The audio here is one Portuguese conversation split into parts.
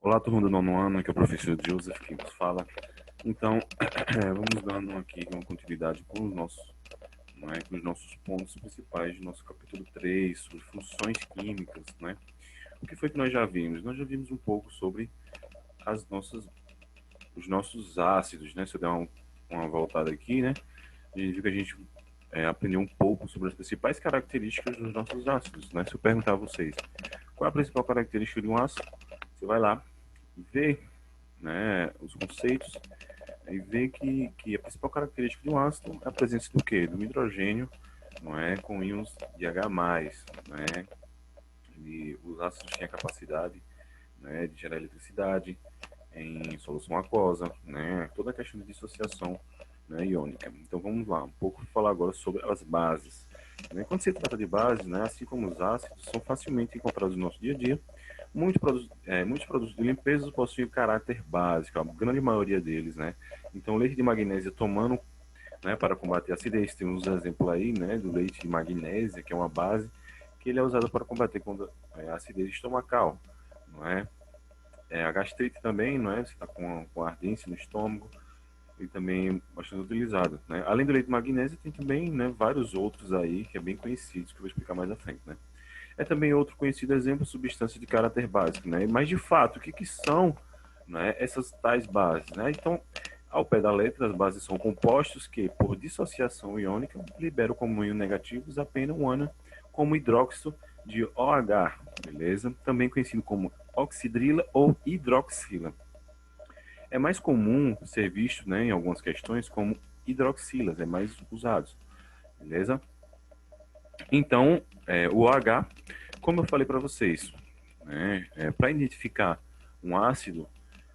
Olá, turma do nono ano, aqui é o professor Joseph que nos fala. Então, vamos dando aqui uma continuidade com os nossos, com os nossos pontos principais do nosso capítulo 3 sobre funções químicas, né? O que foi que nós já vimos? Nós já vimos um pouco sobre as nossas, os nossos ácidos, né? Se eu der uma voltada aqui, né? A gente viu que a gente aprendeu um pouco sobre as principais características dos nossos ácidos, né? Se eu perguntar a vocês, qual é a principal característica de um ácido? Você vai lá, vê, né, os conceitos e vê que a principal característica de um ácido é a presença do quê? Do hidrogênio, não é, com íons de H+, né? E os ácidos têm a capacidade, né, de gerar eletricidade em solução aquosa, né? Toda a questão de dissociação, né, iônica. Então vamos lá, um pouco falar agora sobre as bases. Né? Quando se trata de bases, né, assim como os ácidos, são facilmente encontrados no nosso dia a dia. Muitos produtos de limpeza possuem caráter básico, a grande maioria deles, né? Então, leite de magnésia tomando, né, para combater a acidez, temos um exemplo aí, né, do leite de magnésia, que é uma base, que ele é usado para combater a acidez estomacal, não é? A gastrite também, não é? Você está com ardência no estômago, e também é bastante utilizado, né? Além do leite de magnésia, tem também, né, vários outros aí, que é bem conhecidos, que eu vou explicar mais à frente, né? É também outro conhecido exemplo de substância de caráter básico, né? Mas de fato, o que são, né, essas tais bases, né? Então, ao pé da letra, as bases são compostos que, por dissociação iônica, liberam como íon negativos apenas um ánodo como hidróxido de OH, beleza? Também conhecido como oxidrila ou hidroxila. É mais comum ser visto, né, em algumas questões como hidroxilas, é mais usados, beleza? Então, o OH, como eu falei para vocês, né, para identificar um ácido,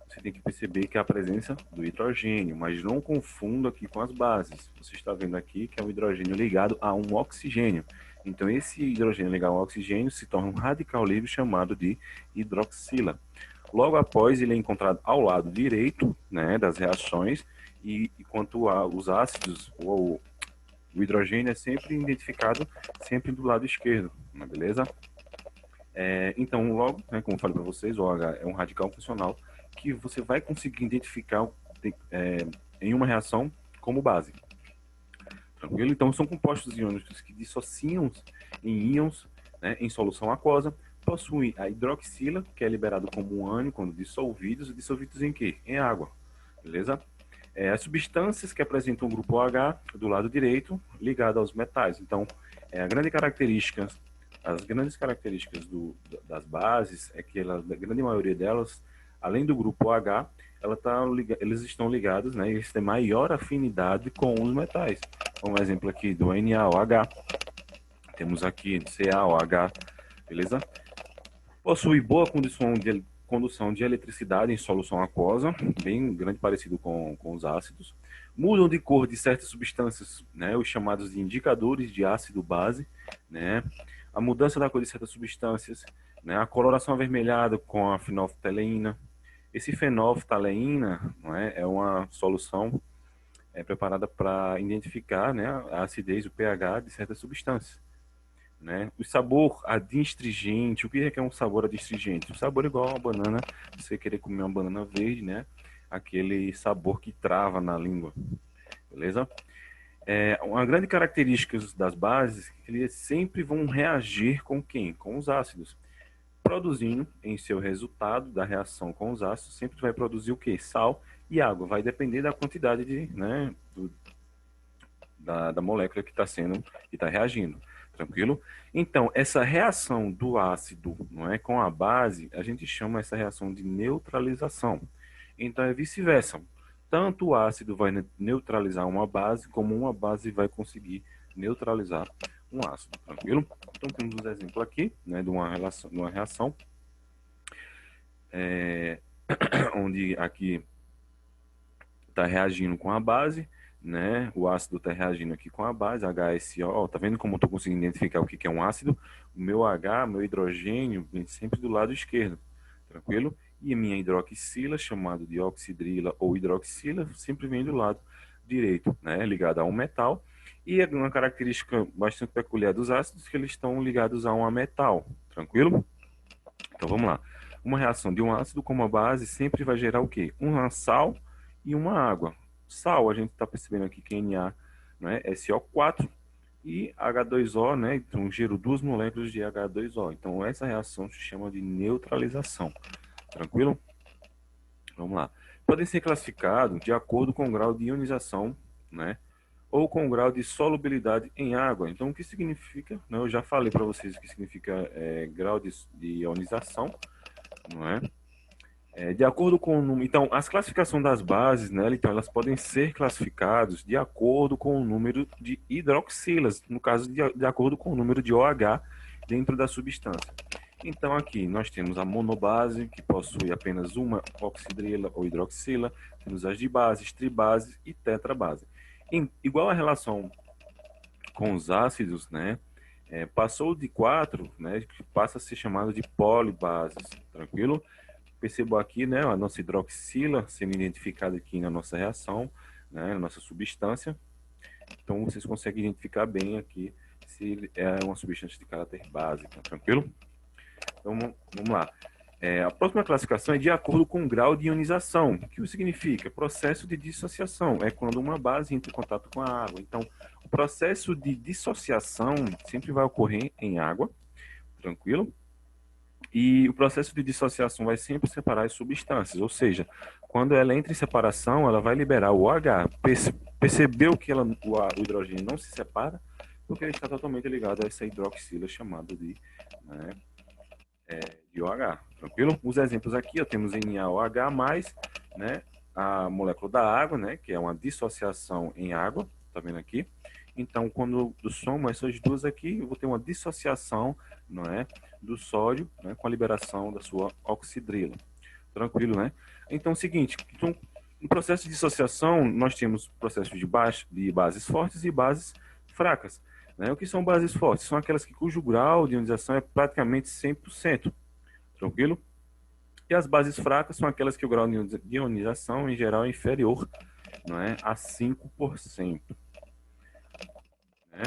você tem que perceber que é a presença do hidrogênio, mas não confunda aqui com as bases. Você está vendo aqui que é um hidrogênio ligado a um oxigênio. Então, esse hidrogênio ligado a um oxigênio se torna um radical livre chamado de hidroxila. Logo após, ele é encontrado ao lado direito, né, das reações, e quanto aos ácidos, o hidrogênio é sempre identificado sempre do lado esquerdo, beleza? Então, logo, né, como eu falei para vocês, o OH é um radical funcional que você vai conseguir identificar em uma reação como base. Tranquilo? Então, são compostos iônicos que dissociam em íons, né, em solução aquosa, possuem a hidroxila, que é liberado como um ânion quando dissolvidos em quê? Em água, beleza? As substâncias que apresentam o grupo OH do lado direito, ligado aos metais. Então, a grande característica, as grandes características das bases é que a grande maioria delas, além do grupo OH, eles estão ligados, né? Eles têm maior afinidade com os metais. Como exemplo aqui do NaOH, temos aqui CaOH, beleza? Possui boa condução de eletricidade em solução aquosa, bem grande parecido com os ácidos. Mudam de cor de certas substâncias, né, os chamados de indicadores de ácido-base, né, a mudança da cor de certas substâncias, né, a coloração avermelhada com a fenolftaleína. Esse fenolftaleína, não é uma solução preparada para identificar, né, a acidez, o pH de certas substâncias. Né? O sabor adstringente, o que é um sabor adstringente? O sabor é igual a uma banana, você querer comer uma banana verde, né? Aquele sabor que trava na língua, beleza? Uma grande característica das bases é que eles sempre vão reagir com quem? Com os ácidos. Produzindo em seu resultado da reação com os ácidos, sempre vai produzir o que? Sal e água. Vai depender da quantidade da molécula que está reagindo, tranquilo? Então, essa reação do ácido, não é, com a base, a gente chama essa reação de neutralização. Então, é vice-versa. Tanto o ácido vai neutralizar uma base, como uma base vai conseguir neutralizar um ácido, tranquilo? Então, temos um exemplo aqui, né, de uma reação, onde aqui está reagindo com a base, né? O ácido está reagindo aqui com a base, HSO. Tá vendo como eu estou conseguindo identificar o que é um ácido? O meu H, meu hidrogênio, vem sempre do lado esquerdo, tranquilo? E a minha hidroxila, chamada de oxidrila ou hidroxila, sempre vem do lado direito, né? Ligada a um metal. E uma característica bastante peculiar dos ácidos é que eles estão ligados a um metal, tranquilo? Então vamos lá. Uma reação de um ácido com uma base sempre vai gerar o quê? Uma sal e uma água. Sal, a gente está percebendo aqui que Na, né, SO4 e H2O, né? Então gerou duas moléculas de H2O. Então essa reação se chama de neutralização. Tranquilo? Vamos lá. Podem ser classificados de acordo com o grau de ionização, né? Ou com o grau de solubilidade em água. Então, o que significa? Né, eu já falei para vocês o que significa grau de ionização, não é? De acordo com o número. Então, as classificações das bases, né? Então, elas podem ser classificadas de acordo com o número de hidroxilas, no caso, de acordo com o número de OH dentro da substância. Então, aqui nós temos a monobase, que possui apenas uma oxidrila ou hidroxila, temos as dibases, tribases e tetrabase. Igual a relação com os ácidos, né? Passou de 4, né? Passa a ser chamado de polibases, tranquilo? Percebo aqui, né? A nossa hidroxila sendo identificada aqui na nossa reação, né? Na nossa substância. Então, vocês conseguem identificar bem aqui se é uma substância de caráter básico, tranquilo? Então, vamos lá. A próxima classificação é de acordo com o grau de ionização. O que significa? Processo de dissociação. É quando uma base entra em contato com a água. Então, o processo de dissociação sempre vai ocorrer em água, tranquilo? E o processo de dissociação vai sempre separar as substâncias. Ou seja, quando ela entra em separação, ela vai liberar o OH. Percebeu que o hidrogênio não se separa? Porque ele está totalmente ligado a essa hidroxila chamada de... né, de OH, tranquilo? Os exemplos aqui, ó, temos NaOH+, né, a molécula da água, né, que é uma dissociação em água, tá vendo aqui? Então, quando eu somo essas duas aqui, eu vou ter uma dissociação, não é, do sódio, né, com a liberação da sua oxidrila. Tranquilo, né? Então, é o seguinte, então, no processo de dissociação, nós temos processos de bases fortes e bases fracas. Né? O que são bases fortes? São aquelas cujo grau de ionização é praticamente 100%. Tranquilo? E as bases fracas são aquelas que o grau de ionização, em geral, é inferior, não é, a 5%. Né?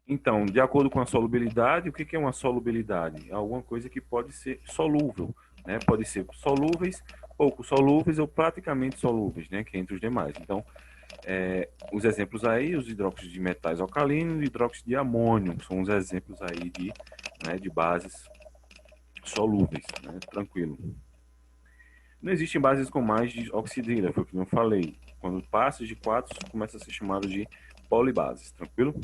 Então, de acordo com a solubilidade, o que é uma solubilidade? É alguma coisa que pode ser solúvel. Né? Pode ser solúveis, pouco solúveis ou praticamente solúveis, né? Que é entre os demais. Então, os exemplos aí, os hidróxidos de metais alcalinos e hidróxido de amônio, são os exemplos aí de bases solúveis, né? Tranquilo. Não existem bases com mais de oxidrila, foi o que eu falei. Quando passa de 4, começa a ser chamado de polibases, tranquilo?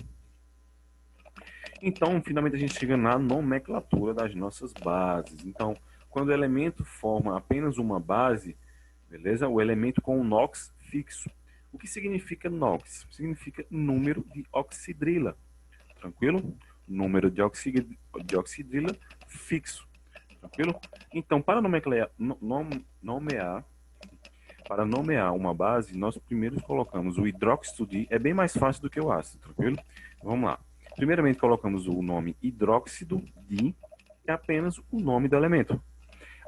Então, finalmente a gente chega na nomenclatura das nossas bases. Então, quando o elemento forma apenas uma base, beleza? O elemento com um NOx fixo. O que significa NOx? Significa número de oxidrila, tranquilo? Número de oxidrila fixo, tranquilo? Então, para nomear uma base, nós primeiro colocamos o hidróxido de, é bem mais fácil do que o ácido, tranquilo? Vamos lá. Primeiramente colocamos o nome hidróxido de e apenas o nome do elemento.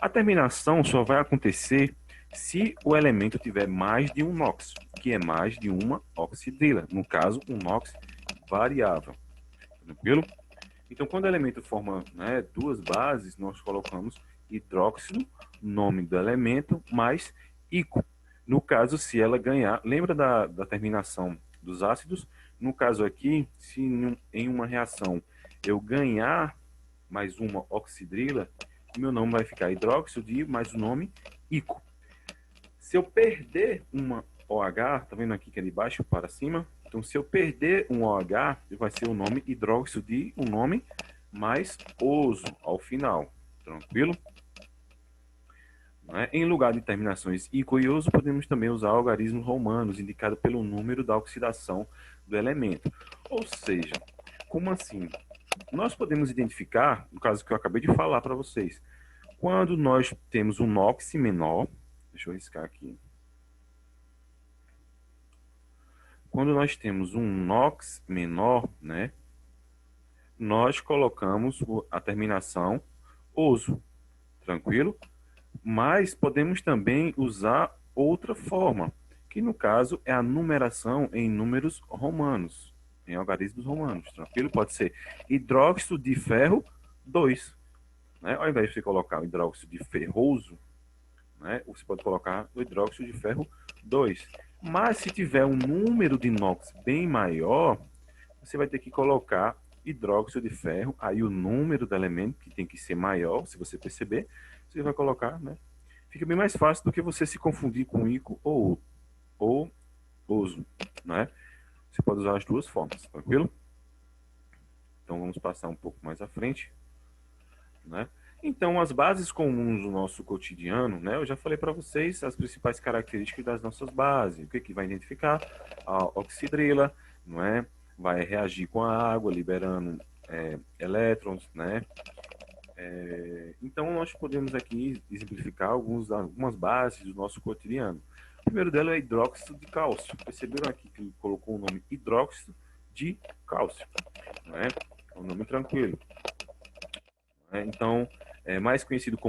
A terminação só vai acontecer se o elemento tiver mais de um NOx, que é mais de uma oxidrila, no caso, um NOx variável. Tranquilo? Então, quando o elemento forma, né, duas bases, nós colocamos hidróxido, nome do elemento, mais ico. No caso, se ela ganhar, lembra da terminação dos ácidos? No caso aqui, se em uma reação eu ganhar mais uma oxidrila, meu nome vai ficar hidróxido de mais o nome ico. Se eu perder uma OH, tá vendo aqui que é de baixo para cima? Então, se eu perder um OH, vai ser o nome hidróxido de um nome mais oso ao final. Tranquilo? Em lugar de terminações ico e oso, podemos também usar algarismos romanos, indicado pelo número da oxidação do elemento. Ou seja, como assim? Nós podemos identificar, no caso que eu acabei de falar para vocês, quando nós temos um NOx menor, deixa eu riscar aqui. Quando nós temos um NOx menor, né, nós colocamos a terminação oso, tranquilo? Mas podemos também usar outra forma, que no caso é a numeração em números romanos, em algarismos romanos, tranquilo? Pode ser hidróxido de ferro 2, né? Ao invés de você colocar o hidróxido de ferroso, né, você pode colocar o hidróxido de ferro 2. Mas se tiver um número de inox bem maior, você vai ter que colocar hidróxido de ferro, aí o número do elemento, que tem que ser maior, se você perceber, você vai colocar, né? Fica bem mais fácil do que você se confundir com ico ou oso, né? Você pode usar as duas formas, tranquilo? Então vamos passar um pouco mais à frente, né? Então, as bases comuns do nosso cotidiano, né? Eu já falei para vocês as principais características das nossas bases. O que que vai identificar? A oxidrila, não é? Vai reagir com a água, liberando elétrons, né? Então, nós podemos aqui exemplificar algumas bases do nosso cotidiano. O primeiro dela é hidróxido de cálcio. Perceberam aqui que ele colocou o nome hidróxido de cálcio, né? É um nome tranquilo, né? Então, é mais conhecido como